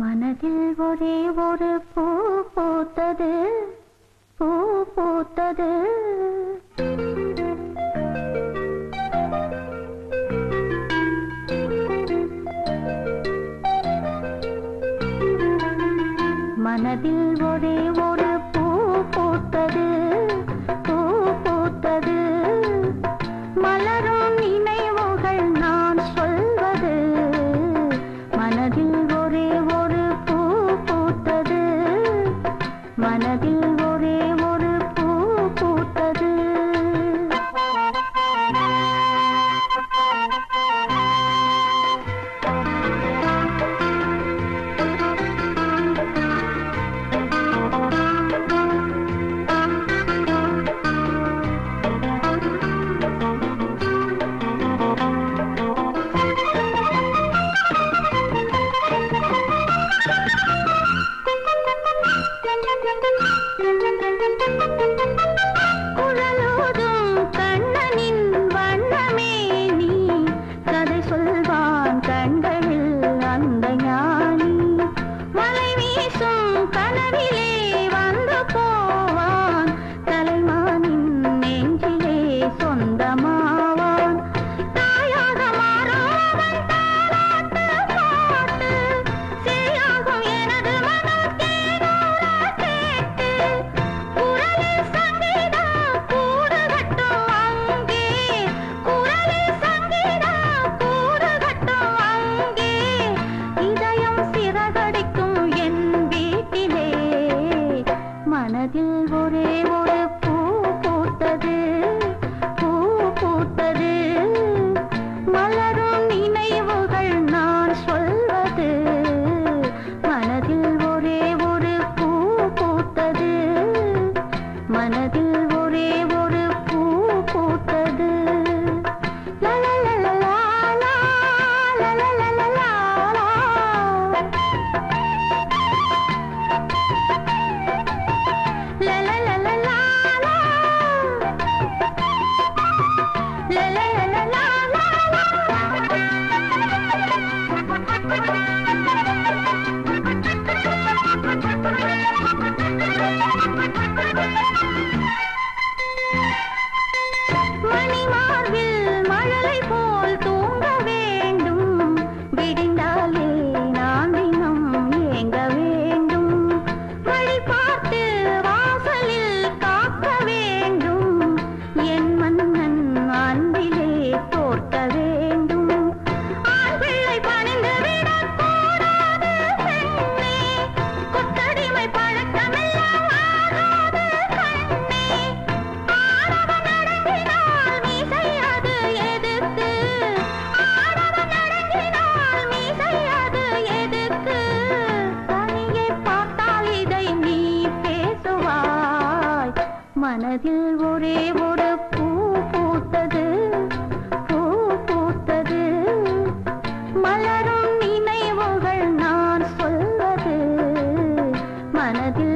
மனதில் ஒரே ஒரு பூ பூத்தது, பூ பூத்தது. மனதில் ஒரே ஒரு பூ பூத்தது, பூ பூத்தது. மலரும் நினைவுகள் நான் சொல்வது. மனதில் ஒரே ஒரு பூ பூத்தது, மனதில் ஒரே ஒரு பூ பூத்தது. குழலோதும் கண்ணனின் வண்ணமே நீ, கதை சொல்வான் கண்களில் அந்த ஞானி. மலை வீசும் கனவிலே வந்து போவான், தலைமானின் நெஞ்சிலே சொந்தமாவான். தாயாக மாறுவன் தாலாட்டு பாட்டு, சேயாகும் எனது மனம் தேனூர கேட்டு. குரலில் சங்கீதம் கூடு கட்டும் அங்கே, குரலில் சங்கீதம் கூடு கட்டும் அங்கே. இதயம் சிறகடிக்கும் என் வீட்டிலே, மனதில் ஒரே ஒரு பூ பூத்தது, பூ பூத்தது. மலரும் நினைவுகள் நான் சொல்வது. மனதில் ஒரே ஒரு பூ பூத்தது, மனதில் ஒரே ஒரு பூ பூத்தது. லலலலலா, லலலலலா. லலலலலா, லலலலலா. மணிமார்பில் மழலை போல் தூங்க வேண்டும், விடிந்தாலே நான் தினம் ஏங்க வேண்டும். வழி பார்த்து வாசலில் காக்க வேண்டும், என் மன்னன் அன்பிலே தோற்க வேண்டும். ஆண் பிள்ளை பணிந்து விடக்கூடாது பெண்ணே, கொத்தடிமை பழக்கமெல்லாம் ஆகாது கண்ணே. ஆடவன் அடங்கினால் மீசை அது எதுக்கு, ஆடவன் அடங்கினால் மீசை அது எதுக்கு. தனியே பார்த்தால் இதை நீ பேசுவாய். மனதில் ஒரே ஒரு பூ பூத்தது, பூ பூத்தது. மலரும் நினைவுகள் நான் சொல்வது. மனதில்